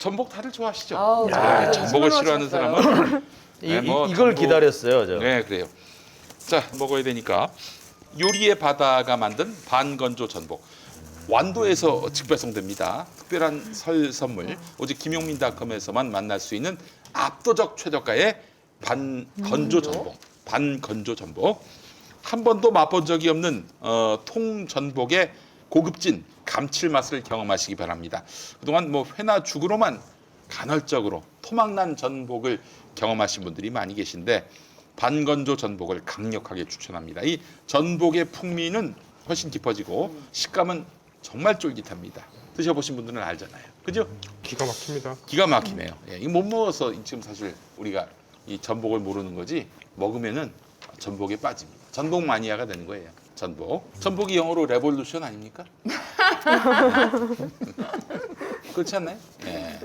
전복 다들 좋아하시죠? 아우, 야, 저도 전복을 정말 싫어하는 좋았어요. 사람은 네, 뭐 이걸 전복- 기다렸어요, 저. 네, 그래요. 자, 먹어야 되니까 요리의 바다가 만든 반건조 전복. 완도에서 직배송됩니다. 특별한 설 선물. 오직 김용민닷컴에서만 만날 수 있는 압도적 최저가의 반건조 전복. 반건조 전복. 한 번도 맛본 적이 없는 통전복의 고급진 감칠맛을 경험하시기 바랍니다. 그동안 뭐 회나 죽으로만 간헐적으로 토막난 전복을 경험하신 분들이 많이 계신데 반건조 전복을 강력하게 추천합니다. 이 전복의 풍미는 훨씬 깊어지고 식감은 정말 쫄깃합니다. 드셔보신 분들은 알잖아요. 그죠? 기가 막힙니다. 기가 막히네요. 예, 이거 못 먹어서 지금 사실 우리가 이 전복을 모르는 거지 먹으면은 전복에 빠집니다. 전복 마니아가 되는 거예요. 전복. 전복이 영어로 레볼루션 아닙니까? 그렇지 않나요? 네.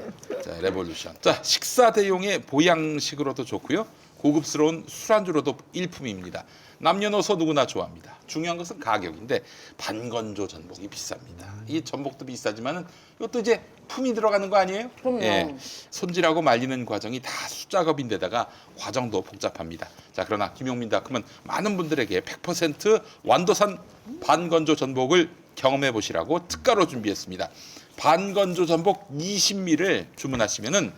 자, 레볼루션. 자, 식사 대용의 보양식으로도 좋고요. 고급스러운 술안주로도 일품입니다. 남녀노소 누구나 좋아합니다. 중요한 것은 가격인데 반건조 전복이 비쌉니다. 이 전복도 비싸지만은 이것도 이제 품이 들어가는 거 아니에요? 그럼요. 손질하고 말리는 과정이 다 수작업인데다가 과정도 복잡합니다. 자, 그러나 김용민닷컴은 많은 분들에게 100% 완도산 반건조 전복을 경험해 보시라고 특가로 준비했습니다. 반건조 전복 20미를 주문하시면은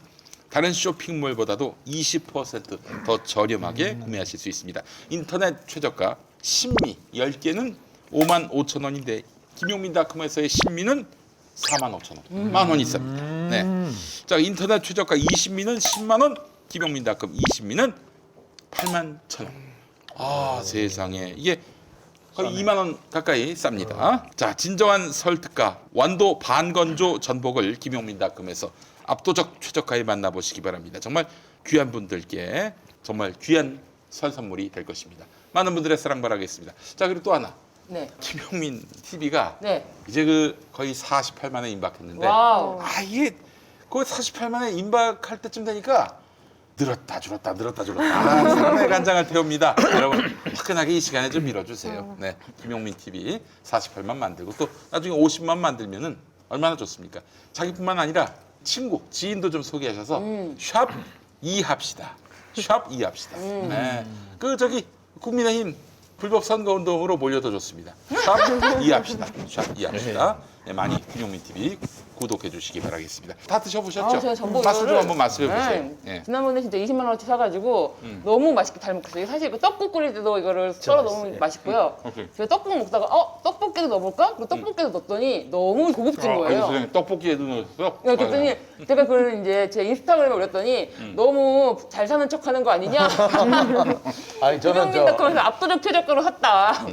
다른 쇼핑몰보다도 20%더 저렴하게 구매하실 수 있습니다. 인터넷 최저가 10미 10개는 55,000원인데 김용민닷컴에서의 10미는 45,000원. 만 원 있습니다. 네. 자, 인터넷 최저가 20미는 10만 원, 김용민닷컴 20미는 81,000원. 아, 세상에. 이게 거의 2만 원 가까이 쌉니다. 자, 진정한 설특가 완도 반건조 전복을 김용민닷컴에서 압도적 최저가에 만나보시기 바랍니다. 정말 귀한 분들께 정말 귀한 설 선물이 될 것입니다. 많은 분들의 사랑 바라겠습니다. 자, 그리고 또 하나. 네. 김용민 TV가 네. 이제 그 거의 48만에 임박했는데 와우. 아, 이게 거의 48만에 임박할 때쯤 되니까 늘었다 줄었다 늘었다 줄었다 사람의 간장을 태웁니다. 여러분 화끈하게 이 시간에 좀 밀어주세요. 네, 김용민 TV 48만 만들고 또 나중에 50만 만들면은 얼마나 좋습니까? 자기뿐만 아니라 친구, 지인도 좀 소개하셔서 샵 2합시다. 샵 2합시다. 네, 그 저기 국민의힘 불법 선거운동으로 몰려도 좋습니다. 샵 2합시다. 샵 2합시다. 네, 많이 김용민 TV 구독해 주시기 바라겠습니다. 다 드셔보셨죠? 아, 제가 전복 맛을 좀 이거를- 한번 말씀해 보세요. 네. 예. 지난번에 진짜 20만 원어치 사가지고 너무 맛있게 잘 먹었어요. 사실 그 떡국 끓일 때도 이거를 썰어 넣으면 맛있고요. 오케이. 제가 떡국 먹다가 떡볶이도 넣어볼까? 그리고 떡볶이도 넣었더니 너무 고급진 아니, 거예요. 선생님 떡볶이에도 넣었어? 네, 그랬더니 제가 그걸 이제 제 인스타그램에 올렸더니 너무 잘 사는 척하는 거 아니냐? 아니 저는 김용민닷컴에서 압도적 최저가로 샀다.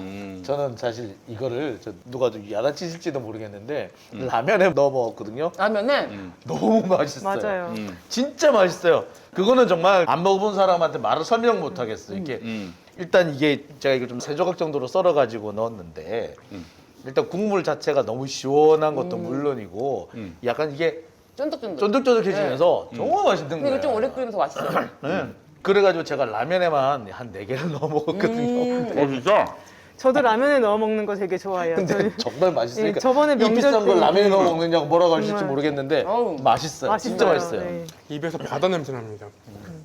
저는 사실 이거를 누가 좀 야단치실지도 모르겠는데 라면에 넣어 먹었거든요. 라면은 너무 맛있어요. 맞아요. 진짜 맛있어요. 그거는 정말 안 먹어본 사람한테 말을 설명 못 하겠어요. 이게 일단 이게 제가 이거 좀 세 조각 정도로 썰어 가지고 넣었는데 일단 국물 자체가 너무 시원한 것도 물론이고 약간 이게 쫀득쫀득. 쫀득쫀득해지면서 정말 맛있는 근데 거예요. 이거 좀 오래 끓이면서 맛있어요. 네. 그래가지고 제가 라면에만 한 4개를 넣어 먹었거든요. 진짜? 저도 라면에 넣어 먹는 거 되게 좋아해요. 근데 정말 맛있으니까 예, 저번에 이 명절 비싼 걸 때- 라면에 넣어 먹느냐고 뭐라고 하실지 정말. 모르겠는데 어우, 맛있어요. 진짜 맛있어요. 네. 입에서 바다 냄새 납니다.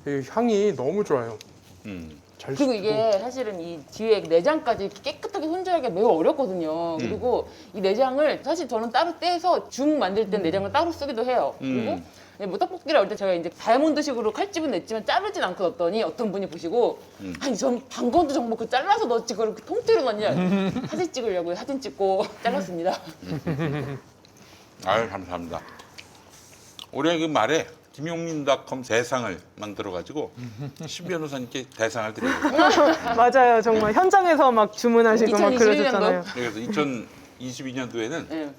이 향이 너무 좋아요. 잘 그리고 씹히고. 이게 사실은 이 뒤에 내장까지 깨끗하게 손질하기가 매우 어렵거든요. 그리고 이 내장을 사실 저는 따로 떼서 죽 만들 땐 내장을 따로 쓰기도 해요. 그리고 뭐 떡볶이를 할 때 제가 이제 다이아몬드식으로 칼집은 냈지만 자르진 않고 넣었더니 어떤 분이 보시고 아니 전 방건도 정말 그 잘라서 넣었지 그걸 그 통째로 넣냐 사진 찍으려고 사진 찍고 잘랐습니다. 아유, 감사합니다. 올해 그 말에 김용민닷컴 대상을 만들어가지고 신 변호사님께 대상을 드려요. 맞아요. 정말 현장에서 막 주문하시고 막 2021 그러셨잖아요. 그래서 2022년도에는 네.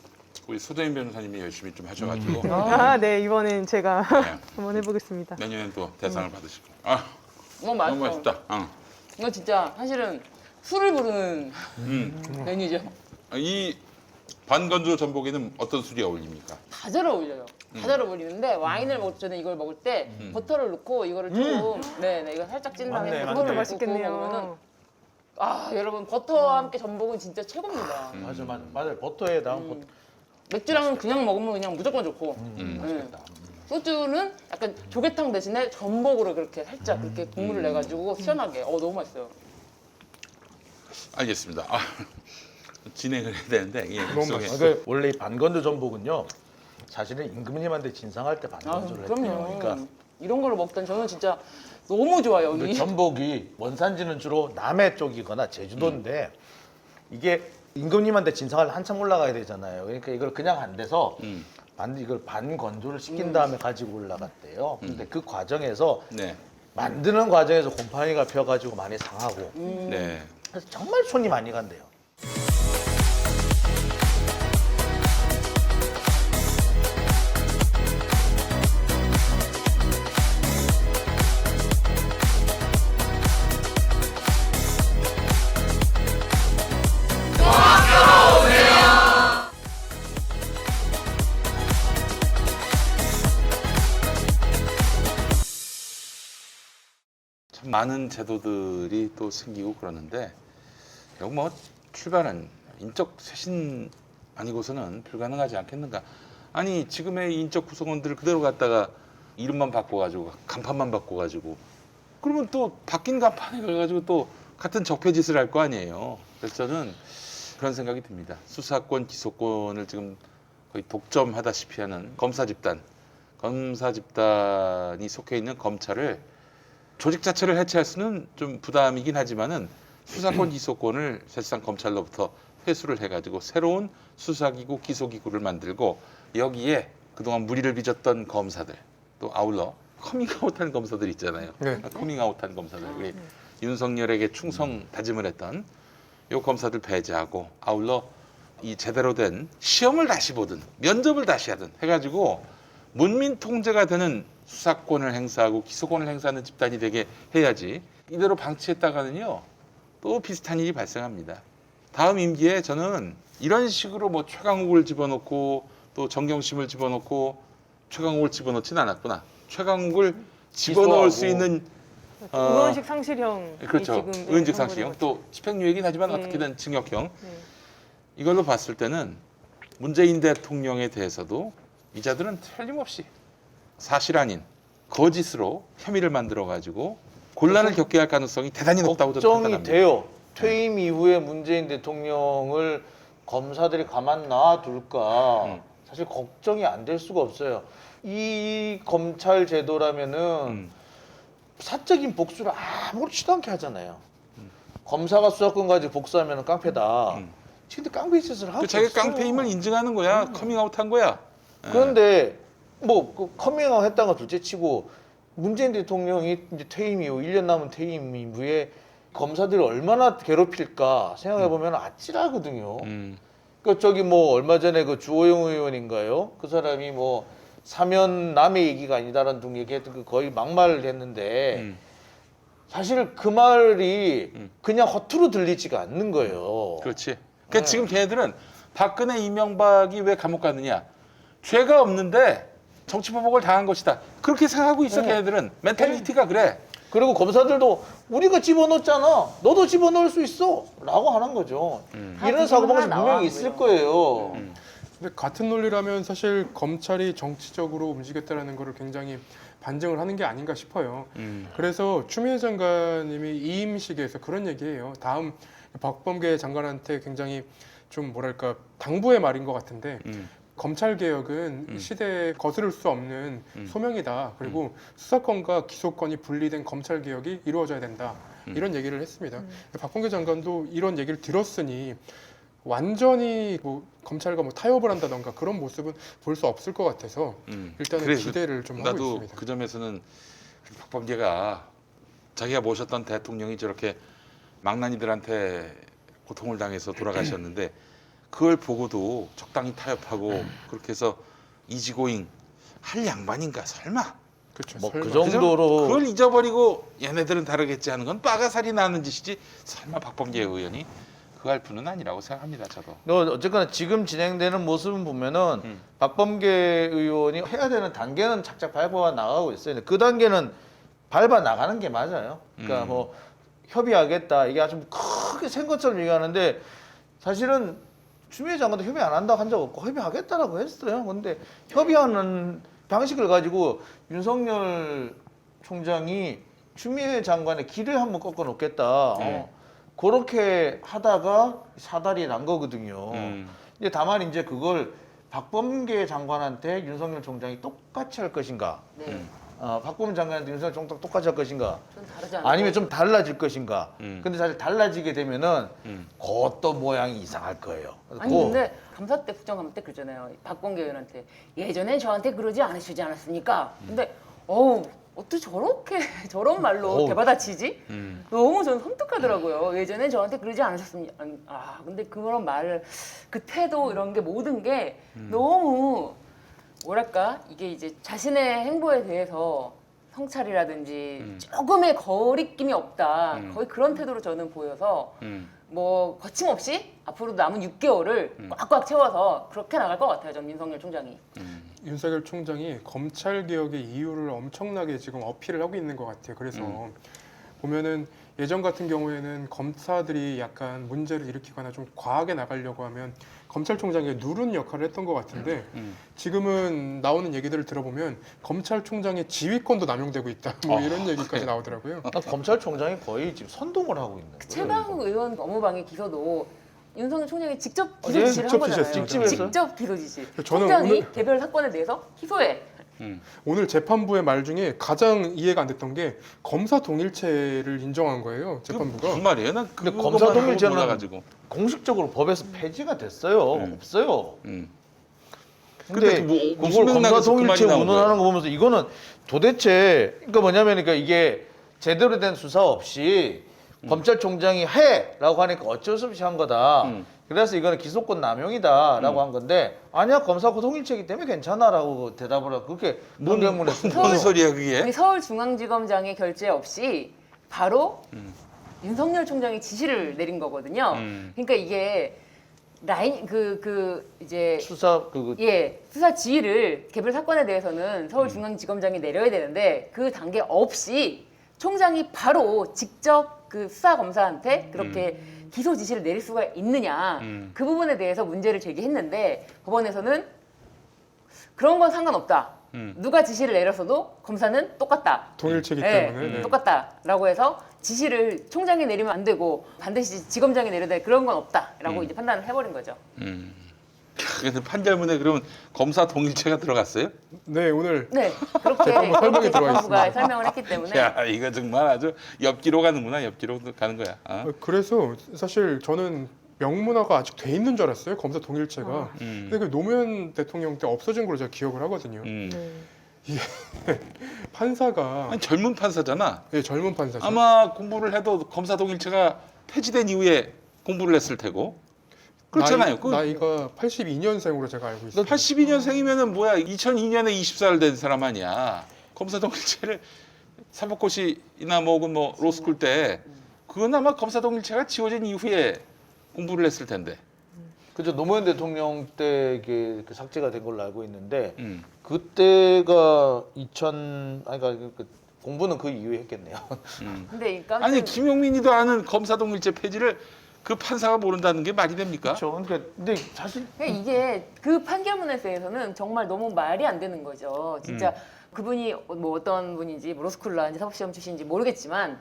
우리 소대인 변호사님이 열심히 좀 하셔가지고 아, 네. 이번엔 제가 네, 한번 해보겠습니다. 내년엔 또 대상을 받으실 거예요. 아, 너무 너무 맛있어. 맛있다. 이거 진짜 사실은 술을 부르는 메뉴죠. 이 반건조 전복에는 어떤 술이 어울립니까? 다 잘 어울려요. 다 잘 어울리는데 와인을 먹을 전에 이걸 먹을 때 버터를 넣고 이거를 조금 네네 이거 살짝 찐 다음에 맞네, 그거를 맞네. 넣고 맛있겠네요. 먹으면은 아 여러분 버터와 함께 전복은 진짜 최고입니다. 맞아요. 버터에다가 맥주랑은 그냥 먹으면 그냥 무조건 좋고. 맛있겠다. 소주는 약간 조개탕 대신에 전복으로 그렇게 살짝 그렇게 국물을 내가지고 시원하게. 너무 맛있어요. 알겠습니다. 진행을 해야 되는데 예, 너무 속에 그러니까 원래 이 반건조 전복은요. 사실은 임금님한테 진상할 때 반건조를 했대요. 그럼요. 그러니까 이런 걸로 먹던 저는 진짜 너무 좋아요, 그 언니. 전복이 원산지는 주로 남해 쪽이거나 제주도인데 이게 임금님한테 진상을 한참 올라가야 되잖아요. 그러니까 이걸 그냥 안 돼서 이걸 반건조를 시킨 다음에 가지고 올라갔대요. 근데 그 과정에서 네. 만드는 과정에서 곰팡이가 펴가지고 많이 상하고 네. 그래서 정말 손이 많이 간대요. 참 많은 제도들이 또 생기고 그러는데 여기 뭐 출발은 인적 쇄신 아니고서는 불가능하지 않겠는가? 아니 지금의 인적 구성원들을 그대로 갖다가 이름만 바꿔가지고 간판만 바꿔가지고 그러면 또 바뀐 간판에 가가지고 또 같은 적폐짓을 할 거 아니에요. 그래서 저는 그런 생각이 듭니다. 수사권, 기소권을 지금 거의 독점하다시피 하는 검사 집단이 속해 있는 검찰을 조직 자체를 해체할 수는 좀 부담이긴 하지만은 수사권, 기소권을 사실상 검찰로부터 회수를 해가지고 새로운 수사기구, 기소기구를 만들고 여기에 그동안 무리를 빚었던 검사들 또 아울러 커밍아웃한 검사들 있잖아요. 네. 커밍아웃한 검사들 우리 윤석열에게 충성 다짐을 했던 요 검사들 배제하고 아울러 이 제대로 된 시험을 다시 보든 면접을 다시 하든 해가지고 문민 통제가 되는 수사권을 행사하고 기소권을 행사하는 집단이 되게 해야지 이대로 방치했다가는요 또 비슷한 일이 발생합니다. 다음 임기에 저는 이런 식으로 뭐 최강욱을 집어넣고 또 정경심을 집어넣고 최강욱을 집어넣지는 않았구나. 최강욱을 집어넣을 수 있는 의원식 상실형. 그렇죠. 의원직 상실형 또 집행유예긴 하지만 네. 어떻게든 징역형 네. 이걸로 봤을 때는 문재인 대통령에 대해서도 이자들은 틀림없이 사실 아닌 거짓으로 혐의를 만들어 가지고 곤란을 겪게 할 가능성이 대단히 높다고 저는 걱정이 판단합니다. 돼요. 퇴임 이후에 문재인 대통령을 검사들이 가만 놔둘까 사실 걱정이 안 될 수가 없어요. 이 검찰 제도라면은 사적인 복수를 아무렇지도 않게 하잖아요. 검사가 수사권 가지고 복수하면 깡패다. 근데 깡패 짓을 하고 그 자기 있어요. 깡패임을 인증하는 거야. 커밍아웃한 거야. 그런데 뭐 커밍아웃 했다는 거 둘째치고 문재인 대통령이 이제 퇴임 이후 1년 남은 퇴임 이후에 검사들을 얼마나 괴롭힐까 생각해 보면 아찔하거든요. 그 저기 뭐 얼마 전에 그 주호영 의원인가요? 그 사람이 뭐 사면 남의 얘기가 아니다라는 둥 얘기했던 그 거의 막말을 했는데 사실 그 말이 그냥 허투루 들리지가 않는 거예요. 그렇지. 그러니까 지금 걔네들은 박근혜 이명박이 왜 감옥 갔느냐? 죄가 없는데 정치보복을 당한 것이다. 그렇게 생각하고 있어 걔네들은. 멘탈리티가 그래. 그리고 검사들도 우리가 집어넣었잖아. 너도 집어넣을 수 있어. 라고 하는 거죠. 이런 사고방식 분명히 있을 거예요. 근데 같은 논리라면 사실 검찰이 정치적으로 움직였다는 것을 굉장히 반증을 하는 게 아닌가 싶어요. 그래서 추미애 장관님이 이임식에서 그런 얘기해요. 다음 박범계 장관한테 굉장히 좀 뭐랄까 당부의 말인 것 같은데 검찰 개혁은 시대에 거스를 수 없는 소명이다. 그리고 수사권과 기소권이 분리된 검찰 개혁이 이루어져야 된다. 이런 얘기를 했습니다. 박범계 장관도 이런 얘기를 들었으니 완전히 뭐 검찰과 뭐 타협을 한다던가 그런 모습은 볼 수 없을 것 같아서 일단은 그래, 기대를 좀 하고 나도 있습니다. 그 점에서는 박범계가 자기가 모셨던 대통령이 저렇게 망나니들한테 고통을 당해서 돌아가셨는데 그걸 보고도 적당히 타협하고 그렇게 해서 이지고잉 할 양반인가 설마 그렇죠. 뭐 그 설마. 정도로 그걸 잊어버리고 얘네들은 다르겠지 하는 건 빠가살이 나는 짓이지 설마 박범계 의원이 그 할프는 아니라고 생각합니다. 저도. 어쨌거나 지금 진행되는 모습을 보면은 박범계 의원이 해야 되는 단계는 착착 밟아 나가고 있어요. 근데 그 단계는 밟아 나가는 게 맞아요. 그러니까 뭐 협의하겠다 이게 아주 크게 센 것처럼 얘기하는데 사실은 추미애 장관도 협의 안 한다고 한 적 없고 협의하겠다라고 했어요. 근데 협의하는 방식을 가지고 윤석열 총장이 추미애 장관의 길을 한번 꺾어 놓겠다. 그렇게 하다가 사달이 난 거거든요. 근데 다만 이제 그걸 박범계 장관한테 윤석열 총장이 똑같이 할 것인가? 네. 박범계 장관한테 윤석열 총장 똑같이 할 것인가? 좀 다르지 않아요? 아니면 좀 달라질 것인가? 근데 사실 달라지게 되면은 그것도 모양이 이상할 거예요. 아니 근데 감사 때 국정감사 때 그러잖아요. 박범계 의원한테 예전에 저한테 그러지 않으시지 않았습니까? 근데 어떻게 저렇게 저런 말로 대받아치지? 너무 저는 섬뜩하더라고요. 예전에 저한테 그러지 않으셨습니까? 근데 그런 말, 그 태도 이런 게 모든 게 너무 뭐랄까 이게 이제 자신의 행보에 대해서 성찰이라든지 조금의 거리낌이 없다. 거의 그런 태도로 저는 보여서 뭐 거침없이 앞으로 남은 6개월을 꽉꽉 채워서 그렇게 나갈 것 같아요. 전 윤석열 총장이. 윤석열 총장이 검찰 개혁의 이유를 엄청나게 지금 어필을 하고 있는 것 같아요. 그래서 보면은 예전 같은 경우에는 검사들이 약간 문제를 일으키거나 좀 과하게 나가려고 하면 검찰총장이 누른 역할을 했던 것 같은데 지금은 나오는 얘기들을 들어보면 검찰총장의 지휘권도 남용되고 있다. 뭐 이런 얘기까지 나오더라고요. 검찰총장이 거의 지금 선동을 하고 있는 거예요. 최강욱 의원 업무방해 기소도 윤석열 총장이 직접 기소 예, 지시를 한 직접 거잖아요. 지시했어요. 직접 했어요? 직접 기소 지시. 저는 총장이 오늘- 개별 사건에 대해서 기소해. 오늘 재판부의 말 중에 가장 이해가 안 됐던 게 검사 동일체를 인정한 거예요. 재판부가. 무슨 말이에요? 난 근데 그것만 검사 보고 동일체는 몰라가지고. 공식적으로 법에서 폐지가 됐어요. 없어요. 음. 근데 근데 뭐 그걸 무슨 검사 맥락에서 그 동일체 말이 나온 운운하는 거예요? 거 보면서 이거는 도대체 그러니까 뭐냐면 그러니까 이게 제대로 된 수사 없이 검찰총장이 해라고 하니까 어쩔 수 없이 한 거다. 그래서 이거는 기소권 남용이다라고 한 건데 아니야 검사 동일체이기 때문에 괜찮아라고 대답을 하고 그렇게 판결문에 뭔 소리야 그게? 우리 서울중앙지검장의 결재 없이 바로 윤석열 총장이 지시를 내린 거거든요. 그러니까 이게 라인 이제 수사 그 수사 지휘를 개별 사건에 대해서는 서울중앙지검장이 내려야 되는데 그 단계 없이 총장이 바로 직접 그 수사 검사한테 그렇게 기소 지시를 내릴 수가 있느냐 그 부분에 대해서 문제를 제기했는데 법원에서는 그런 건 상관없다. 누가 지시를 내렸어도 검사는 똑같다. 동일체이기 네, 때문에. 네. 똑같다라고 해서 지시를 총장이 내리면 안 되고 반드시 지검장이 내려야 돼 그런 건 없다라고 이제 판단을 해버린 거죠. 그래서 판결문에 그러면 검사 동일체가 들어갔어요? 네, 오늘 네, 그렇게 재판부 설명이 들어가 재판부가 있습니다. 설명을 했기 때문에 야 이거 정말 아주 옆기로 가는구나. 옆기로 가는 거야. 그래서 사실 저는 명문화가 아직 돼 있는 줄 알았어요. 검사 동일체가. 근데 그 노무현 대통령 때 없어진 걸로 제가 기억을 하거든요. 판사가 아니, 젊은 판사잖아. 예, 젊은 판사죠. 아마 공부를 해도 검사 동일체가 폐지된 이후에 공부를 했을 테고 그렇잖아요. 나이가 82년생으로 제가 알고 있어요. 82년생이면은 뭐야? 2002년에 20살 된 사람 아니야. 검사 동일체를 사법고시나 뭐 혹은 뭐 로스쿨 때 그건 아마 검사 동일체가 지워진 이후에 공부를 했을 텐데. 그죠 노무현 대통령 때 이게 그 삭제가 된 걸로 알고 있는데 그때가 그 공부는 그 이후에 했겠네요. 근데 이 깜짝 아니 김용민이도 아는 검사 동일체 폐지를 그 판사가 모른다는 게 말이 됩니까? 그렇죠. 근데 사실 그러니까 이게 그 판결문에 대해서는 정말 너무 말이 안 되는 거죠. 진짜 그분이 뭐 어떤 분인지 뭐 로스쿨 나왔는지 사법시험 출신인지 모르겠지만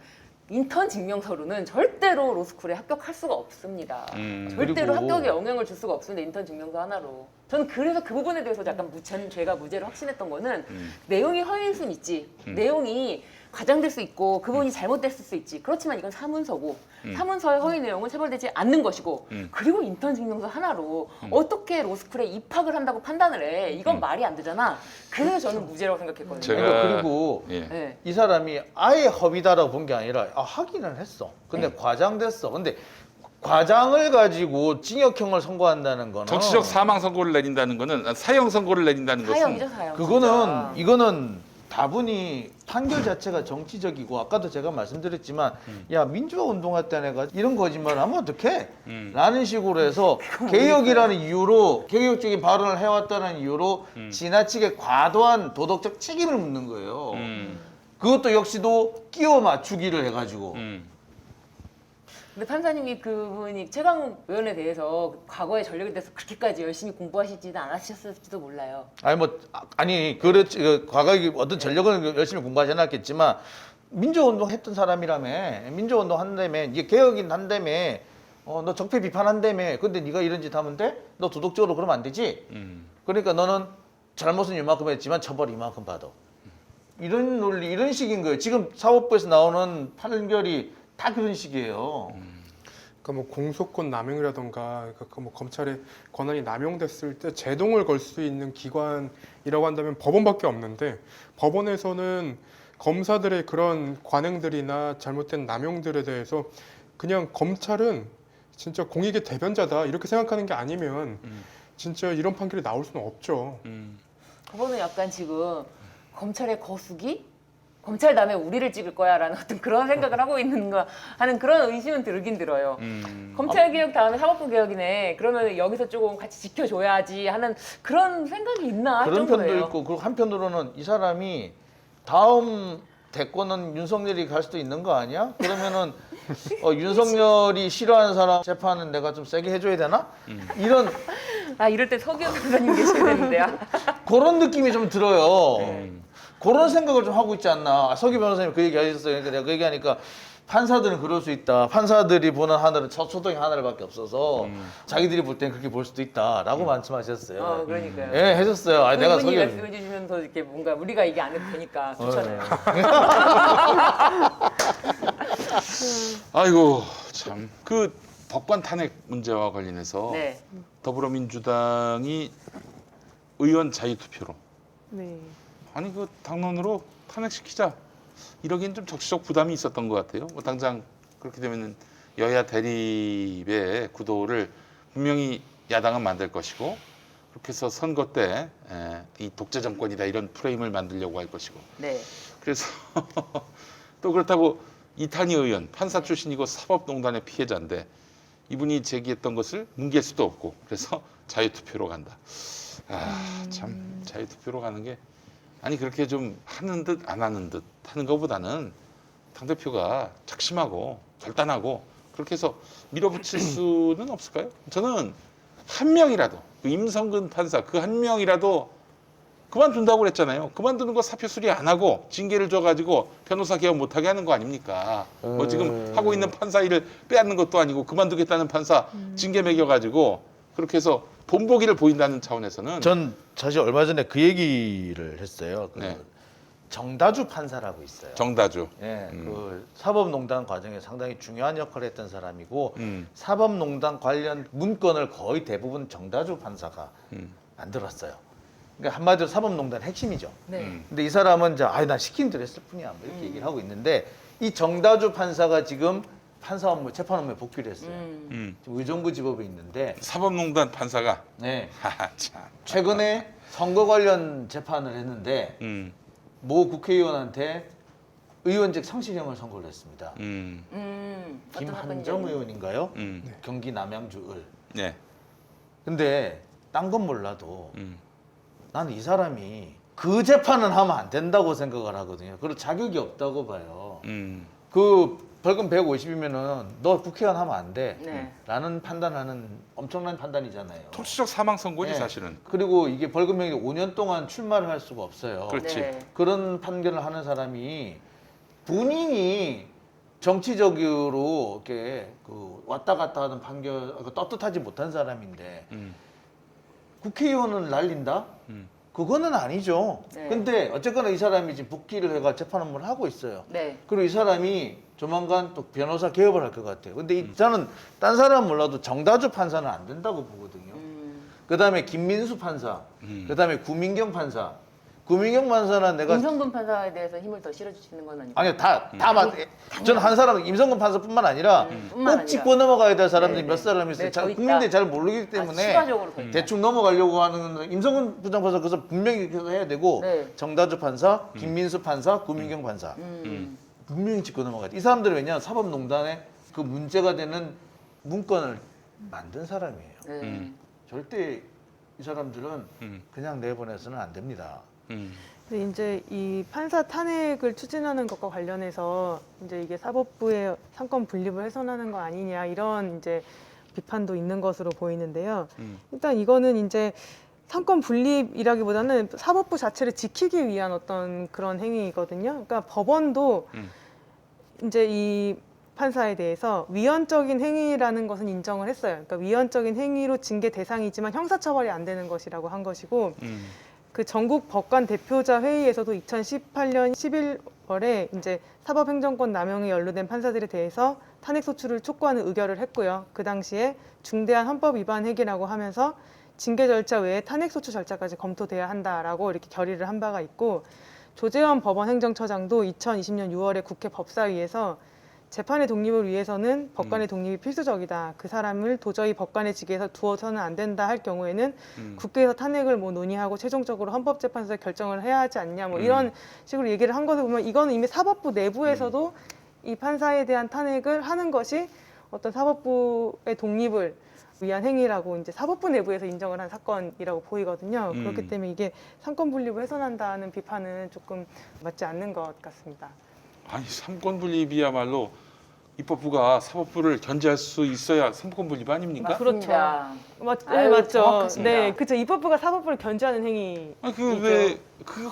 인턴 증명서로는 절대로 로스쿨에 합격할 수가 없습니다. 절대로 그리고- 합격에 영향을 줄 수가 없습니다. 인턴 증명서 하나로. 저는 그래서 그 부분에 대해서 약간 제가 무죄를 확신했던 거는 내용이 허위일 수는 있지. 내용이 과장될 수 있고 그분이 잘못됐을 수 있지. 그렇지만 이건 사문서고 사문서의 허위 내용은 처벌되지 않는 것이고 그리고 인턴 증명서 하나로 어떻게 로스쿨에 입학을 한다고 판단을 해. 이건 말이 안 되잖아. 그래서 저는 무죄라고 생각했거든요. 제가- 그리고 예. 네. 이 사람이 아예 허위다라고 본 게 아니라 하기는 했어. 근데 과장됐어. 근데 과장을 가지고 징역형을 선고한다는 거는 정치적 사망 선고를 내린다는 거는 사형 선고를 내린다는 것은 사형이죠, 사형. 그거는 진짜. 이거는 다분히 판결 자체가 정치적이고 아까도 제가 말씀드렸지만 야 민주화 운동할 때 내가 이런 거짓말을 하면 어떡해? 라는 식으로 해서 개혁이라는 이유로 개혁적인 발언을 해왔다는 이유로 지나치게 과도한 도덕적 책임을 묻는 거예요. 그것도 역시도 끼워 맞추기를 해가지고 근데 판사님이 그분이 최강 의원에 대해서 과거의 전력에 대해서 그렇게까지 열심히 공부하시지는 않으셨을지도 몰라요. 아니 그렇지 과거에 어떤 전력은 열심히 공부하지 않았겠지만 민주운동 했던 사람이라며 민주운동 한다며 이게 개혁인 한다며 너 적폐 비판한다며 근데 네가 이런 짓 하면 돼? 너 도덕적으로 그러면 안 되지? 그러니까 너는 잘못은 이만큼 했지만 처벌 이만큼 받아. 이런 논리 이런 식인 거예요. 지금 사법부에서 나오는 판결이 다 그런 식이에요. 그러니까 뭐 공소권 남용이라던가 그러니까 그뭐 검찰의 권한이 남용됐을 때 제동을 걸 수 있는 기관이라고 한다면 법원밖에 없는데 법원에서는 검사들의 그런 관행들이나 잘못된 남용들에 대해서 그냥 검찰은 진짜 공익의 대변자다 이렇게 생각하는 게 아니면 진짜 이런 판결이 나올 수는 없죠. 그거는 약간 지금 검찰의 거수기? 검찰 다음에 우리를 찍을 거야라는 어떤 그런 생각을 하고 있는가 하는 그런 의심은 들긴 들어요. 검찰 개혁 다음에 사법부 개혁이네. 그러면 여기서 조금 같이 지켜줘야지 하는 그런 생각이 있나 그런 편도 정도예요. 있고 그리고 한편으로는 이 사람이 다음 대권은 윤석열이 갈 수도 있는 거 아니야? 그러면은 윤석열이 싫어하는 사람 재판은 내가 좀 세게 해줘야 되나? 이런 이럴 때 서기현 변호사님 계셔야 되는데요. 그런 느낌이 좀 들어요. 그런 생각을 좀 하고 있지 않나. 서기 변호사님 그 얘기 하셨어요. 그러니까 내가 그 얘기하니까 판사들은 그럴 수 있다. 판사들이 보는 하늘은 초등이 하늘밖에 없어서 자기들이 볼 땐 그렇게 볼 수도 있다라고 말씀하셨어요. 그러니까요. 예, 해줬어요. 내가 그분이 서기 말씀해 주시면 더 이렇게 뭔가 우리가 이게 안 해도 되니까 좋잖아요. 아이고 참 그 법관 탄핵 문제와 관련해서 네. 더불어민주당이 의원 자유투표로 네. 아니 그 당론으로 탄핵시키자 이러기엔 좀 적시적 부담이 있었던 것 같아요. 뭐 당장 그렇게 되면은 여야 대립의 구도를 분명히 야당은 만들 것이고 그렇게 해서 선거 때 이 독재 정권이다 이런 프레임을 만들려고 할 것이고 네. 그래서 또 그렇다고 이탄희 의원 판사 출신이고 사법농단의 피해자인데 이분이 제기했던 것을 뭉갤 수도 없고 그래서 자유투표로 간다. 참 자유투표로 가는 게 아니 그렇게 좀 하는 듯 안 하는 듯 하는 것보다는 당대표가 작심하고 결단하고 그렇게 해서 밀어붙일 수는 없을까요? 저는 한 명이라도 그 임성근 판사 그 한 명이라도 그만둔다고 그랬잖아요. 그만두는 거 사표 수리 안 하고 징계를 줘가지고 변호사 개업 못하게 하는 거 아닙니까? 뭐 지금 하고 있는 판사 일을 빼앗는 것도 아니고 그만두겠다는 판사 징계 매겨가지고 그렇게 해서 본보기를 보인다는 차원에서는 전 사실 얼마 전에 그 얘기를 했어요. 네. 정다주 판사라고 있어요. 정다주. 예, 그 사법농단 과정에 상당히 중요한 역할을 했던 사람이고 음. 사법농단 관련 문건을 거의 대부분 정다주 판사가 만들었어요. 그러니까 한마디로 사법농단 핵심이죠. 네. 근데 이 사람은 난 시킨 대로 했을 뿐이야. 뭐 이렇게 얘기를 하고 있는데 이 정다주 판사가 지금 판사 업무, 재판 업무에 복귀를 했어요. 지금 의정부 지법에 있는데 사법농단 판사가 네. 참. 최근에 선거 관련 재판을 했는데 모 국회의원한테 의원직 상실형을 선고를 했습니다. 어떤 김한정 사건이죠? 의원인가요? 네. 경기 남양주 을. 네. 근데 딴 건 몰라도 나는 이 사람이 그 재판은 하면 안 된다고 생각을 하거든요. 그럴 자격이 없다고 봐요. 그 벌금 150이면은 너 국회의원 하면 안 돼. 네. 라는 판단하는 엄청난 판단이잖아요. 토치적 사망 선고지 네. 사실은. 그리고 이게 벌금형이 5년 동안 출마를 할 수가 없어요. 그렇지. 네. 그런 판결을 하는 사람이 본인이 정치적으로 이렇게 그 왔다 갔다 하는 판결 떳떳하지 못한 사람인데 국회의원은 날린다? 그거는 아니죠. 네. 근데 어쨌거나 이 사람이 지금 복귀를 해가 재판 업무를 하고 있어요. 네. 그리고 이 사람이 조만간 또 변호사 개업을 할 것 같아요. 근데 저는 딴 사람 몰라도 정다주 판사는 안 된다고 보거든요. 그다음에 김민수 판사, 그다음에 구민경 판사. 구민경 판사는 내가 임성근 판사에 대해서 힘을 더 실어주시는 건 아니고. 아니요 다 맞. 저는 한 사람 임성근 판사뿐만 아니라 뿐만 꼭 짚고 아니라. 넘어가야 될 사람들이 네, 몇 네. 사람 있어요. 네, 더 있다. 국민들이 잘 모르기 때문에 추가적으로 더 있다. 대충 넘어가려고 하는 임성근 부장판사 그래서 분명히 해야 되고 네. 정다주 판사, 김민수 판사, 구민경 판사 분명히 짚고 넘어가야 돼. 이 사람들은 왜냐 사법농단에 그 문제가 되는 문건을 만든 사람이에요. 네. 절대 이 사람들은 그냥 내보내서는 안 됩니다. 근데 이제 이 판사 탄핵을 추진하는 것과 관련해서 이제 이게 사법부의 상권 분립을 훼손하는 거 아니냐 이런 이제 비판도 있는 것으로 보이는데요. 일단 이거는 이제 상권 분립이라기보다는 사법부 자체를 지키기 위한 어떤 그런 행위이거든요. 그러니까 법원도 이제 이 판사에 대해서 위헌적인 행위라는 것은 인정을 했어요. 그러니까 위헌적인 행위로 징계 대상이지만 형사처벌이 안 되는 것이라고 한 것이고 그 전국 법관 대표자 회의에서도 2018년 11월에 이제 사법행정권 남용에 연루된 판사들에 대해서 탄핵 소추를 촉구하는 의결을 했고요. 그 당시에 중대한 헌법 위반 행위라고 하면서 징계 절차 외에 탄핵 소추 절차까지 검토돼야 한다라고 이렇게 결의를 한 바가 있고 조재원 법원 행정처장도 2020년 6월에 국회 법사위에서 재판의 독립을 위해서는 법관의 독립이 필수적이다. 그 사람을 도저히 법관의 직위에서 두어서는 안 된다 할 경우에는 국회에서 탄핵을 뭐 논의하고 최종적으로 헌법재판소에 결정을 해야 하지 않냐. 뭐 이런 식으로 얘기를 한 것을 보면 이거는 이미 사법부 내부에서도 이 판사에 대한 탄핵을 하는 것이 어떤 사법부의 독립을 위한 행위라고 이제 사법부 내부에서 인정을 한 사건이라고 보이거든요. 그렇기 때문에 이게 상권 분립을 훼손한다는 비판은 조금 맞지 않는 것 같습니다. 아니 삼권 분립이야말로 입법부가 사법부를 견제할 수 있어야 삼권 분립 아닙니까? 맞습니다. 네, 맞죠. 정확하십니다. 네, 그렇죠. 입법부가 사법부를 견제하는 행위. 아니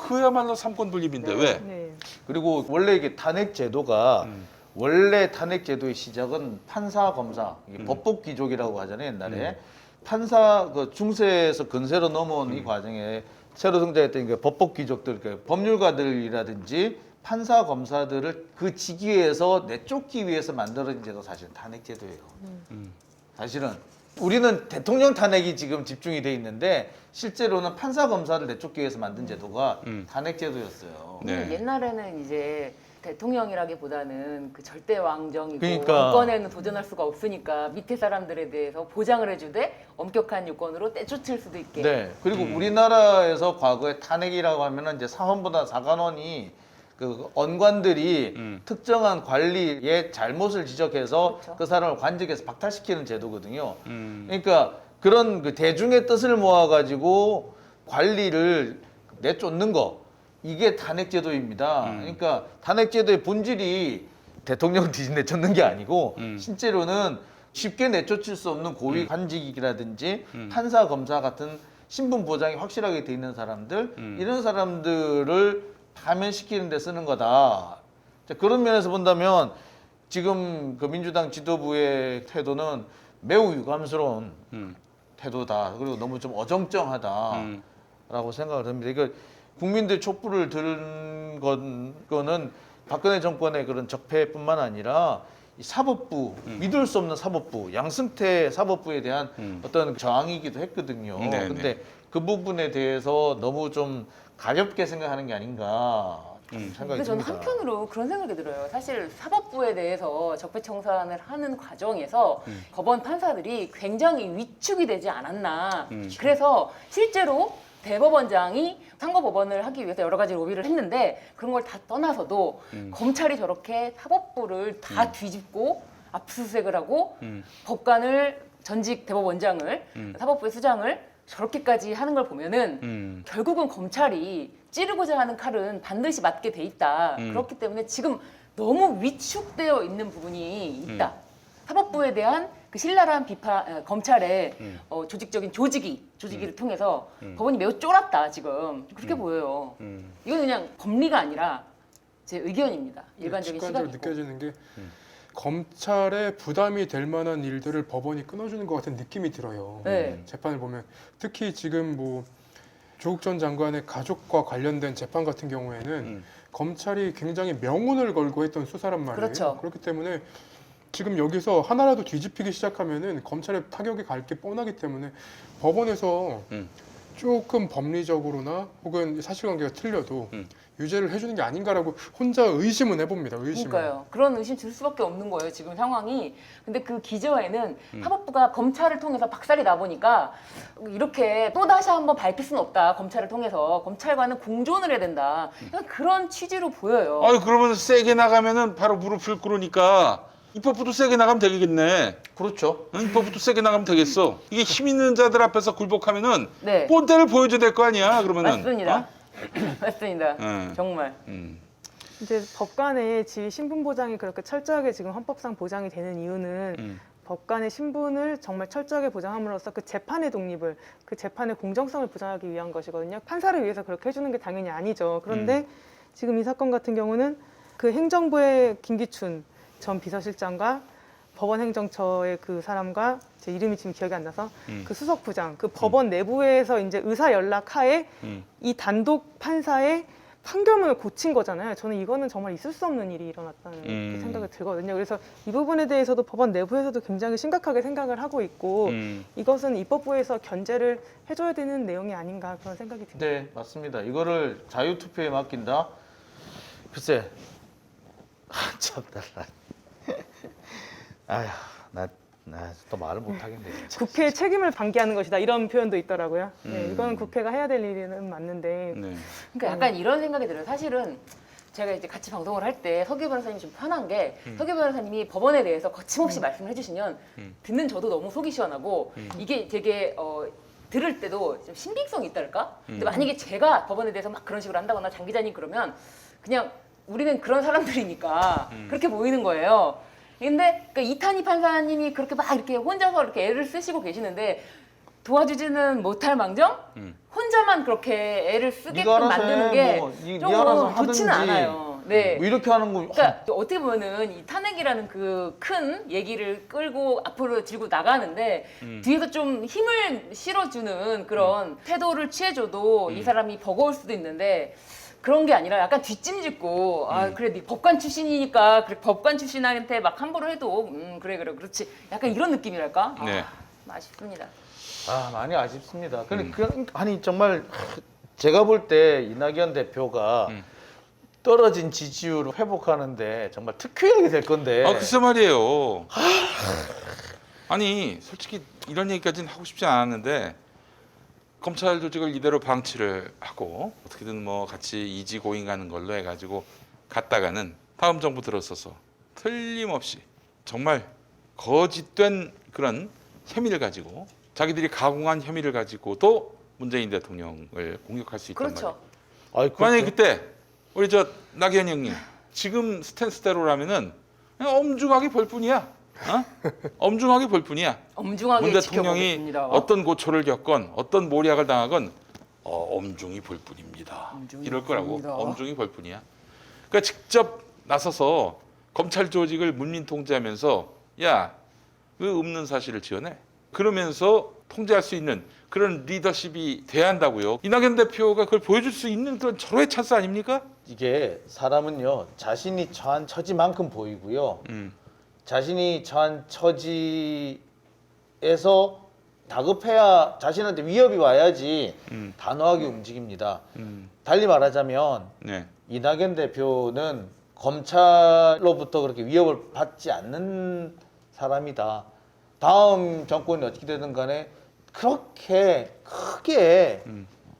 그야말로 삼권 분립인데 왜? 네. 그리고 원래 이게 탄핵 제도가 원래 탄핵 제도의 시작은 판사 검사 이게 법복 귀족이라고 하잖아요 옛날에 판사 그 중세에서 근세로 넘어온 이 과정에 새로 등장했던 그 법복 귀족들 그 법률가들이라든지 판사 검사들을 그 직위에서 내쫓기 위해서 만들어진 제도가 사실은 탄핵 제도예요. 사실은 우리는 대통령 탄핵이 지금 집중이 돼 있는데 실제로는 판사 검사를 내쫓기 위해서 만든 제도가 탄핵 제도였어요. 네. 옛날에는 이제 대통령이라기보다는 그 절대 왕정이고 그러니까. 왕권에는 도전할 수가 없으니까 밑에 사람들에 대해서 보장을 해주되 엄격한 요건으로 떼쫓을 수도 있게. 네. 그리고 우리나라에서 과거에 탄핵이라고 하면은 이제 사헌부나 사관원이 그 언관들이 특정한 관리의 잘못을 지적해서 그렇죠. 그 사람을 관직에서 박탈시키는 제도거든요. 그러니까 그런 그 대중의 뜻을 모아가지고 관리를 내쫓는 거 이게 탄핵 제도입니다. 그러니까 탄핵 제도의 본질이 대통령을 내쫓는 게 아니고 실제로는 쉽게 내쫓을 수 없는 고위 관직이라든지 판사, 검사 같은 신분 보장이 확실하게 돼 있는 사람들 이런 사람들을 파면시키는 데 쓰는 거다. 자, 그런 면에서 본다면 지금 그 민주당 지도부의 태도는 매우 유감스러운 태도다. 그리고 너무 좀 어정쩡하다라고 생각을 합니다. 이거 국민들 촛불을 들은 거는 박근혜 정권의 그런 적폐뿐만 아니라 이 사법부, 믿을 수 없는 사법부, 양승태 사법부에 대한 어떤 저항이기도 했거든요. 네네. 근데 그 부분에 대해서 너무 좀 가볍게 생각하는 게 아닌가 좀 생각이 근데 저는 듭니다. 한편으로 그런 생각이 들어요. 사실 사법부에 대해서 적폐청산을 하는 과정에서 법원 판사들이 굉장히 위축이 되지 않았나. 그래서 실제로 대법원장이 상고법원을 하기 위해서 여러 가지 로비를 했는데 그런 걸 다 떠나서도 검찰이 저렇게 사법부를 다 뒤집고 압수수색을 하고 법관을 전직 대법원장을 사법부의 수장을 저렇게까지 하는 걸 보면은 결국은 검찰이 찌르고자 하는 칼은 반드시 맞게 돼 있다. 그렇기 때문에 지금 너무 위축되어 있는 부분이 있다. 사법부에 대한 그 신랄한 비판, 검찰의 조직적인 조직이를 통해서 법원이 매우 쫄았다 지금 그렇게 보여요. 이건 그냥 법리가 아니라 제 의견입니다. 일반적인 직관적으로 시각이고. 느껴지는 게 검찰에 부담이 될 만한 일들을 법원이 끊어주는 것 같은 느낌이 들어요. 네. 재판을 보면 특히 지금 뭐 조국 전 장관의 가족과 관련된 재판 같은 경우에는 검찰이 굉장히 명운을 걸고 했던 수사란 말이에요. 그렇죠. 그렇기 때문에 지금 여기서 하나라도 뒤집히기 시작하면은 검찰에 타격이 갈 게 뻔하기 때문에 법원에서 조금 법리적으로나 혹은 사실관계가 틀려도 유죄를 해주는 게 아닌가라고 혼자 의심은 해봅니다. 의심은. 그러니까요. 그런 의심 들 수밖에 없는 거예요. 지금 상황이. 근데 그 기저에는 사법부가 검찰을 통해서 박살이 나 보니까 이렇게 또 다시 한번 밝힐 수는 없다. 검찰을 통해서 검찰과는 공존을 해야 된다. 그런 취지로 보여요. 아유 그러면 세게 나가면은 바로 무릎을 꿇으니까 입법부도 세게 나가면 되겠네. 그렇죠. 응? 입법부도 세게 나가면 되겠어. 이게 힘 있는 자들 앞에서 굴복하면은 네. 본때를 보여줘야 될 거 아니야. 그러면은 맞습니다. 어? 맞습니다. 정말. 이제 법관의 지위 신분 보장이 그렇게 철저하게 지금 헌법상 보장이 되는 이유는 법관의 신분을 정말 철저하게 보장함으로써 그 재판의 독립을, 그 재판의 공정성을 보장하기 위한 것이거든요. 판사를 위해서 그렇게 해주는 게 당연히 아니죠. 그런데 지금 이 사건 같은 경우는 그 행정부의 김기춘 전 비서실장과 법원 행정처의 그 사람과 제 이름이 지금 기억이 안 나서 그 수석 부장, 그 법원 내부에서 이제 의사 연락 하에 이 단독 판사의 판결문을 고친 거잖아요. 저는 이거는 정말 있을 수 없는 일이 일어났다는 생각이 들거든요. 그래서 이 부분에 대해서도 법원 내부에서도 굉장히 심각하게 생각을 하고 있고 이것은 입법부에서 견제를 해줘야 되는 내용이 아닌가 그런 생각이 듭니다. 네, 맞습니다. 이거를 자유투표에 맡긴다? 글쎄, 참나. 아휴, 나 또 말을 못 하겠네. 진짜. 국회의 책임을 방기하는 것이다 이런 표현도 있더라고요. 네, 이건 국회가 해야 될 일은 맞는데 네. 그러니까 약간 이런 생각이 들어요. 사실은 제가 이제 같이 방송을 할 때 서기 변호사님이 좀 편한 게 서기 변호사님이 법원에 대해서 거침없이 말씀을 해주시면 듣는 저도 너무 속이 시원하고 이게 되게 들을 때도 좀 신빙성이 있달까? 근데 만약에 제가 법원에 대해서 막 그런 식으로 한다거나 장 기자님 그러면 그냥 우리는 그런 사람들이니까 그렇게 보이는 거예요. 근데 그러니까 이탄희 판사님이 그렇게 막 이렇게 혼자서 이렇게 애를 쓰시고 계시는데 도와주지는 못할 망정 혼자만 그렇게 애를 쓰게끔 알아서 만드는 해. 게 뭐, 네 좀 알아서 좋지는 하든지. 않아요. 네. 뭐 이렇게 하는 거. 그러니까 어떻게 보면은 이 탄핵이라는 그 큰 얘기를 끌고 앞으로 들고 나가는데 뒤에서 좀 힘을 실어주는 그런 태도를 취해줘도 이 사람이 버거울 수도 있는데 그런 게 아니라 약간 뒷짐짓고 아 그래 네 법관 출신이니까 그래 법관 출신한테 막 함부로 해도 그래 그렇지 약간 이런 느낌이랄까 네. 아쉽습니다. 많이 아쉽습니다. 아니 정말 제가 볼 때 이낙연 대표가 떨어진 지지율을 회복하는데 정말 특효약이 될 건데. 글쎄 말이에요. 아니 솔직히 이런 얘기까지는 하고 싶지 않았는데 검찰 조직을 이대로 방치를 하고 어떻게든 뭐 같이 이지고잉 가는 걸로 해가지고 갔다가는 다음 정부 들어서서 틀림없이 정말 거짓된 그런 혐의를 가지고 자기들이 가공한 혐의를 가지고도 문재인 대통령을 공격할 수 있단 그렇죠. 말이에요. 만약에 그때 우리 저 낙연 형님 지금 스탠스대로라면은 그냥 엄중하게 볼 뿐이야. 엄중하게 볼 뿐이야. 엄중하게 문 대통령이 지켜보겠습니다. 어떤 고초를 겪건 어떤 모략을 당하건 엄중히 볼 뿐입니다. 엄중히 이럴 볼 거라고. 뿐입니다. 엄중히 볼 뿐이야. 그러니까 직접 나서서 검찰 조직을 문민 통제하면서 야, 왜 없는 사실을 지어내? 그러면서 통제할 수 있는 그런 리더십이 돼야 한다고요. 이낙연 대표가 그걸 보여줄 수 있는 그런 절호의 찬스 아닙니까? 이게 사람은요 자신이 처한 처지만큼 보이고요. 자신이 처한 처지에서 다급해야 자신한테 위협이 와야지 단호하게 움직입니다. 달리 말하자면 네. 이낙연 대표는 검찰로부터 그렇게 위협을 받지 않는 사람이다. 다음 정권이 어떻게 되든 간에 그렇게 크게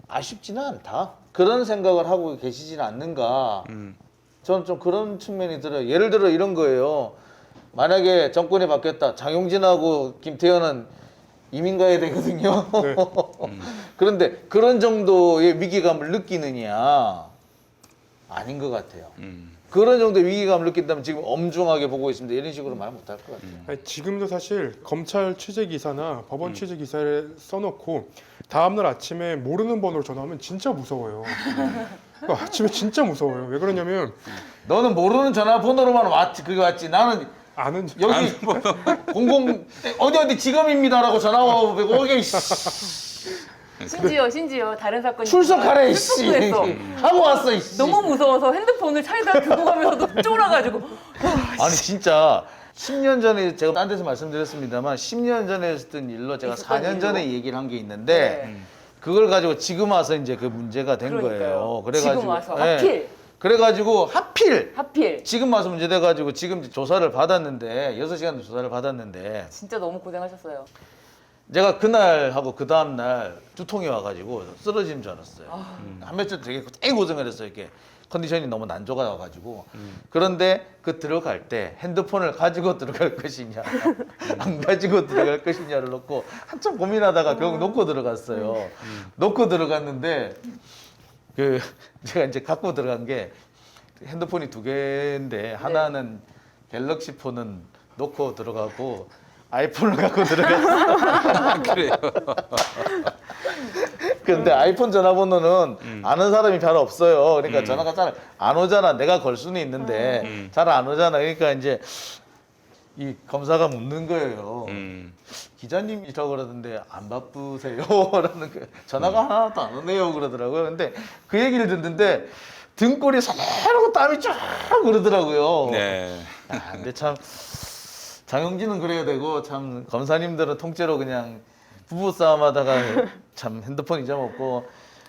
아쉽지는 않다. 그런 생각을 하고 계시지는 않는가. 저는 좀 그런 측면이 들어요. 예를 들어 이런 거예요. 만약에 정권이 바뀌었다. 장용진하고 김태현은 이민 가야 되거든요. 네. 그런데 그런 정도의 위기감을 느끼느냐? 아닌 것 같아요. 그런 정도의 위기감을 느낀다면 지금 엄중하게 보고 있습니다. 이런 식으로 말 못할 것 같아요. 아니, 지금도 사실 검찰 취재 기사나 법원 취재 기사를 써놓고 다음날 아침에 모르는 번호로 전화하면 진짜 무서워요. 그러니까 아침에 진짜 무서워요. 왜 그러냐면 너는 모르는 전화번호로만 왔지, 그게 왔지. 나는 아는 여기 00 어디 지검입니다라고 전화 오고 오게 심지어 다른 사건이 출석하래 씨 출석도 했어. 하고 왔어 씨. 너무 무서워서 핸드폰을 차에다 두고 가면서도 쫄아가지고 아니 진짜 10년 전에 제가 딴 데서 말씀드렸습니다만 10년 전에 있었던 일로 제가 있었던 4년 일로? 전에 얘기를 한 게 있는데 네. 그걸 가지고 지금 와서 이제 그 문제가 된 그러니까요. 거예요. 지금 와서 예. 하필 그래가지고 하필 지금 와서 문제돼가지고 지금 조사를 받았는데 6시간 조사를 받았는데 진짜 너무 고생하셨어요. 제가 그날 하고 그 다음 날 두통이 와가지고 쓰러지는 줄 알았어요. 한 며칠 되게 고생을 했어요. 이렇게 컨디션이 너무 난조가가지고. 그런데 그 들어갈 때 핸드폰을 가지고 들어갈 것이냐, 안 가지고 들어갈 것이냐를 놓고 한참 고민하다가 결국 놓고 들어갔어요. 놓고 들어갔는데 그 제가 이제 갖고 들어간 게 핸드폰이 2개인데 하나는 갤럭시 폰은 놓고 들어가고 아이폰을 갖고 들어갔어. 그래요. 근데 아이폰 전화번호는 아는 사람이 잘 없어요. 그러니까 전화가 잘 안 오잖아. 내가 걸 수는 있는데 잘 안 오잖아. 그러니까 이제 이 검사가 묻는 거예요. 기자님이라고 그러던데 안 바쁘세요? 라는 거. 전화가 하나도 안 오네요. 그러더라고요. 근데 그 얘기를 듣는데 등골이 서늘하고 땀이 쫙 그러더라고요. 네. 아, 근데 참 장영진은 그래야 되고 참 검사님들은 통째로 그냥 부부 싸움하다가 참 핸드폰 잊어먹고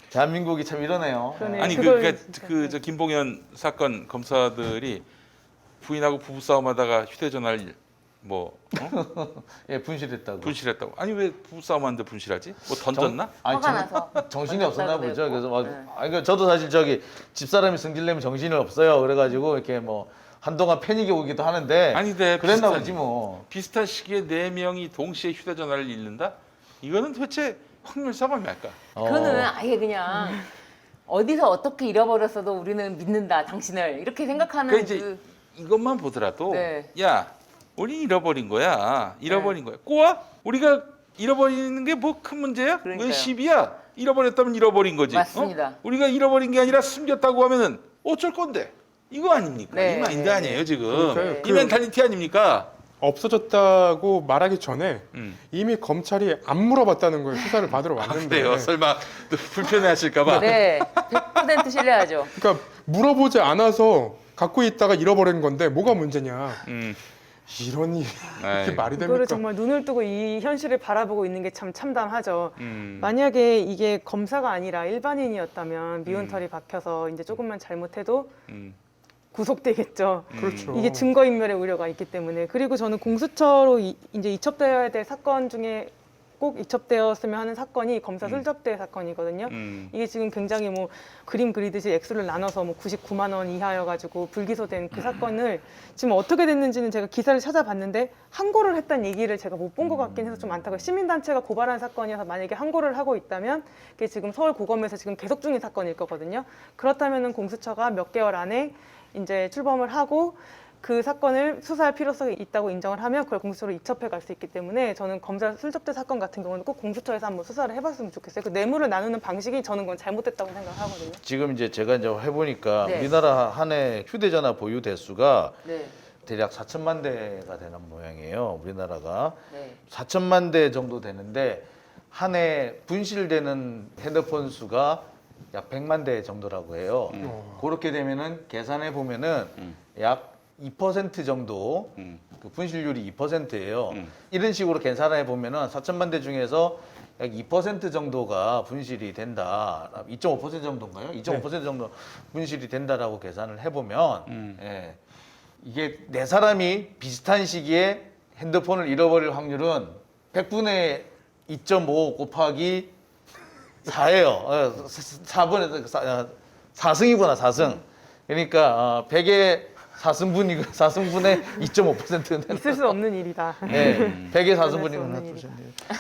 대한민국이 참 이러네요. 그러네요. 아니 그걸 그러니까 진짜, 저 김봉현 사건 검사들이 부인하고 부부 싸움하다가 휴대전화를 뭐 예, 분실했다고. 분실했다고. 아니 왜 부부 싸움하는데 분실하지? 뭐 던졌나? 아니, 화가 나서 정신이 없었나 던졌다고 보죠. 그래서 막, 네. 아니, 그러니까 저도 사실 저기 집사람이 승질내면 정신이 없어요. 그래가지고 이렇게 뭐 한동안 패닉이 오기도 하는데 아니 근데 그랬나 비슷한- 보지 뭐. 비슷한 시기에 4명이 동시에 휴대전화를 잃는다? 이거는 도대체 확률사가 뭘까? 그거는 아예 그냥 어디서 어떻게 잃어버렸어도 우리는 믿는다 당신을 이렇게 생각하는 그러니까 이제 이것만 보더라도 네. 야 우리 잃어버린 거야. 잃어버린 거야. 꼬아? 우리가 잃어버리는 게 뭐 큰 문제야? 그러니까요. 왜 10이야? 잃어버렸다면 잃어버린 거지. 맞습니다. 우리가 잃어버린 게 아니라 숨겼다고 하면은 어쩔 건데? 이거 아닙니까? 네, 이 마인드 네, 아니에요 지금. 그러니까요. 이 멘탈리티 아닙니까? 없어졌다고 말하기 전에 음. 이미 검찰이 안 물어봤다는 거예요. 수사를 받으러 왔는데. 그래요. 설마 또 불편해하실까봐. 네, 100% 신뢰하죠. 그러니까 물어보지 않아서 갖고 있다가 잃어버린 건데 뭐가 문제냐. 음. 이런 일이 아이고. 이렇게 말이 이거를 됩니까? 정말 눈을 뜨고 이 현실을 바라보고 있는 게 참 참담하죠. 음. 만약에 이게 검사가 아니라 일반인이었다면 미운털이 박혀서 이제 조금만 잘못해도 음. 구속되겠죠. 그렇죠. 이게 증거인멸의 우려가 있기 때문에. 그리고 저는 공수처로 이제 이첩되어야 될 사건 중에 꼭 이첩되었으면 하는 사건이 검사 술접대 사건이거든요. 이게 지금 굉장히 뭐 그림 그리듯이 액수를 나눠서 뭐 99만 원 이하여가지고 불기소된 그 사건을 지금 어떻게 됐는지는 제가 기사를 찾아봤는데 항고를 했다는 얘기를 제가 못 본 것 같긴 해서 좀 안타까워요. 시민단체가 고발한 사건이어서 만약에 항고를 하고 있다면 그게 지금 서울고검에서 지금 계속 중인 사건일 거거든요. 그렇다면은 공수처가 몇 개월 안에 이제 출범을 하고 그 사건을 수사할 필요성이 있다고 인정을 하면 그걸 공수처로 이첩해 갈 수 있기 때문에 저는 검사 술접대 사건 같은 경우는 꼭 공수처에서 한번 수사를 해봤으면 좋겠어요. 그 뇌물을 나누는 방식이 저는 그건 잘못됐다고 생각하거든요. 지금 이제 제가 이제 해보니까 네. 우리나라 한 해 휴대전화 보유 대수가 네, 대략 4천만 대가 되는 모양이에요. 우리나라가 네. 4천만 대 정도 되는데 한 해 분실되는 핸드폰 수가 약 100만 대 정도라고 해요. 그렇게 되면은 계산해 보면은 약 2% 정도 그 분실률이 2%예요. 이런 식으로 계산해 보면은 4천만 대 중에서 약 2% 정도가 분실이 된다. 2.5% 정도인가요? 2.5% 정도 분실이 된다라고 계산을 해보면 예, 이게 네 사람이 비슷한 시기에 핸드폰을 잃어버릴 확률은 100분의 2.5 곱하기 4예요. 4분의 4승이구나 4승. 그러니까 100의 4승분의 2.5%는 있을 수 없는 일이다. 네, 100의 수 없는 4승분이구나.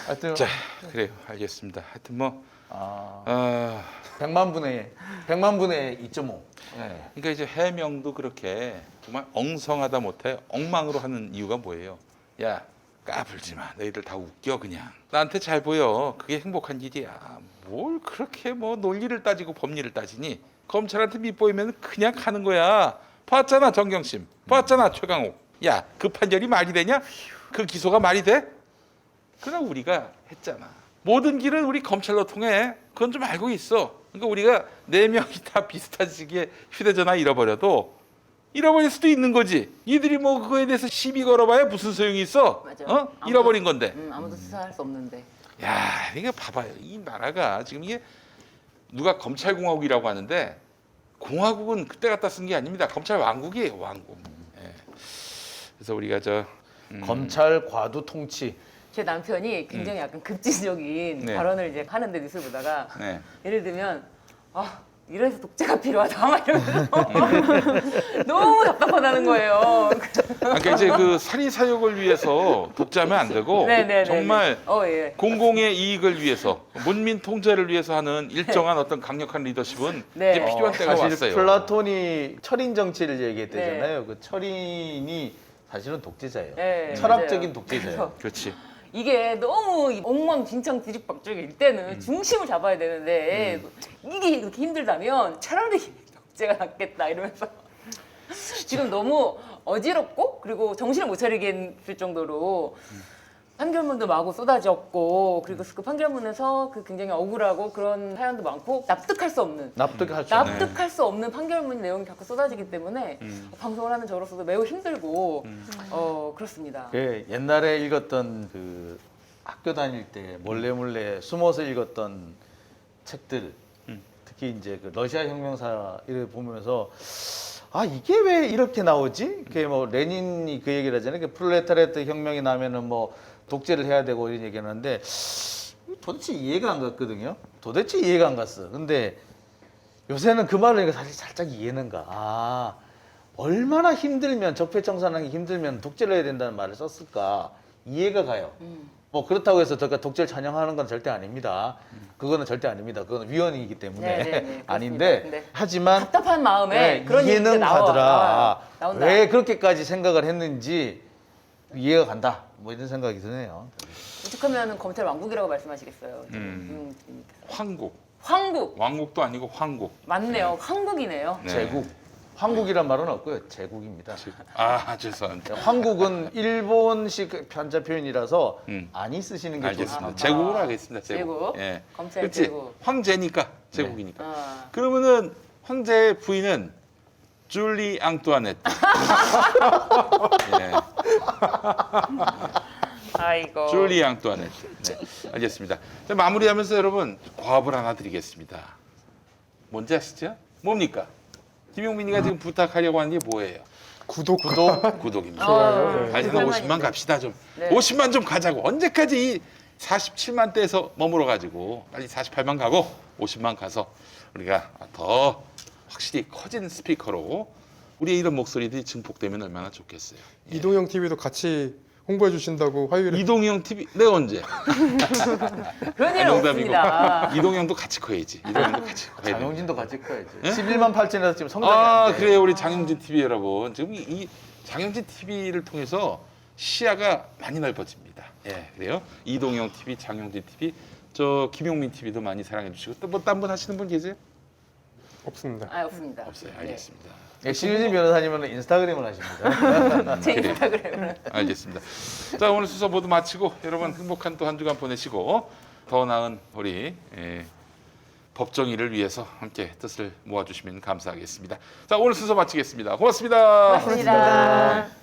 하여튼 자 그래요. 알겠습니다. 하여튼 뭐 아, 100만 분의 2.5. 네. 그러니까 이제 해명도 그렇게 정말 엉성하다 못해 엉망으로 하는 이유가 뭐예요? 야 까불지 마. 너희들 다 웃겨 그냥. 나한테 잘 보여. 그게 행복한 일이야. 뭘 그렇게 뭐 논리를 따지고 법리를 따지니? 검찰한테 밑보이면 그냥 가는 거야. 봤잖아 정경심. 봤잖아 최강욱. 야 그 판결이 말이 되냐? 그 기소가 말이 돼? 그러나 우리가 했잖아. 모든 길은 우리 검찰로 통해. 그건 좀 알고 있어. 그러니까 우리가 4명이 다 비슷한 시기에 휴대전화 잃어버려도 잃어버릴 수도 있는 거지. 이들이 뭐 그거에 대해서 시비 걸어봐야 무슨 소용이 있어? 맞아. 어? 잃어버린 건데. 아무도 수사할 수 없는데. 야, 이거 봐봐요. 이 나라가 지금 이게 누가 검찰공화국이라고 하는데 공화국은 그때 갖다 쓴 게 아닙니다. 검찰 왕국이에요, 왕국. 예. 그래서 우리가 검찰 과도 통치. 제 남편이 굉장히 약간 급진적인 네. 발언을 이제 하는데 뉴스 보다가 네. 예를 들면 이래서 독재가 필요하다 막 이러면서 너무 답답하다는 거예요. 그러니까 이제 그 사리 사욕을 위해서 독재하면 안 되고 네네네. 정말 예. 공공의 이익을 위해서 문민 통제를 위해서 하는 일정한 어떤 강력한 리더십은 네. 이제 필요한 때가 사실 왔어요. 플라톤이 철인 정치를 얘기했대잖아요. 네. 그 철인이 사실은 독재자예요. 네, 철학적인 맞아요. 독재자예요. 그렇지. 이게 너무 엉망진창 뒤죽박죽일 때는 중심을 잡아야 되는데 이게 그렇게 힘들다면 차라리 독재가 낫겠다 이러면서 지금 너무 어지럽고 그리고 정신을 못 차리겠을 정도로 판결문도 마구 쏟아졌고 그리고 그 판결문에서 그 굉장히 억울하고 그런 사연도 많고 납득할 수 없는 납득할 수 없는. 납득할 수 없는 판결문 내용이 자꾸 쏟아지기 때문에 방송을 하는 저로서도 매우 힘들고 그렇습니다. 그 옛날에 읽었던 그 학교 다닐 때 몰래 숨어서 읽었던 책들, 특히 이제 그 러시아 혁명사를 보면서 아 이게 왜 이렇게 나오지? 그게 뭐 레닌이 그 얘기를 하잖아요. 그 프롤레타리아트 혁명이 나면은 뭐 독재를 해야 되고 이런 얘기를 하는데 도대체 이해가 안 갔거든요. 도대체 이해가 안 갔어. 근데 요새는 그 말을 하니까 사실 살짝 이해는 가. 아 얼마나 힘들면 적폐청산하기 힘들면 독재를 해야 된다는 말을 썼을까 이해가 가요. 뭐 그렇다고 해서 제가 독재를 찬양하는 건 절대 아닙니다. 그거는 절대 아닙니다. 그거는 위헌이기 때문에 네, 아닌데 그렇습니다. 네. 하지만 답답한 마음에 네, 그런 이해는 얘기가 가더라. 나온다. 왜 그렇게까지 생각을 했는지 이해가 간다. 뭐 이런 생각이 드네요. 오죽하면 검찰 왕국이라고 말씀하시겠어요. 황국. 황국 왕국도 아니고 황국. 맞네요. 황국이네요. 네. 제국. 황국이란 말은 없고요. 제국입니다. 아, 죄송합니다. 황국은 일본식 편자 표현이라서 많이 쓰시는 게 알겠습니다. 좋습니다. 제국으로 하겠습니다. 제국. 예. 검찰 그렇지. 제국. 황제니까 제국이니까. 아. 그러면은 황제의 부인은 줄리 앙뚜아네트. 예. 아이고. 줄리 앙뚜아네트. 네. 알겠습니다. 자, 마무리하면서 여러분 과업을 하나 드리겠습니다. 뭔지 아시죠? 뭡니까? 김용민이가 지금 부탁하려고 하는 게 뭐예요? 구독입니다. 다시 한 50만 갑시다 좀. 네. 50만 좀 가자고. 언제까지 이 47만 대에서 머물러 가지고 빨리 48만 가고 50만 가서 우리가 더 확실히 커진 스피커로 우리의 이런 목소리들이 증폭되면 얼마나 좋겠어요. 이동형 TV도 같이 홍보해 주신다고 화요일에 이동형 TV 내가 언제? 그런 일은 농담이고. 없습니다. 이동형도 같이 커야지. 이동형도 같이 커야 돼. 장용진도 같이 커야지. 11만 8천에서 지금 성장이 아 안 돼. 그래요 우리 장영진 TV 여러분 지금 이 장영진 TV를 통해서 시야가 많이 넓어집니다. 예 그래요 이동영 TV, 장영진 TV, 저 김용민 TV도 많이 사랑해 주시고 또 뭐 딴 분 하시는 분 계세요? 없습니다. 아 없습니다. 없어요. 네. 알겠습니다. 예, 신유진 변호사님은 인스타그램을 하십니다. 제 인스타그램은 알겠습니다. 자 오늘 수서 모두 마치고 여러분 행복한 또 한 주간 보내시고 더 나은 우리 법정일을 위해서 함께 뜻을 모아주시면 감사하겠습니다. 자 오늘 순서 마치겠습니다. 고맙습니다. 고맙습니다.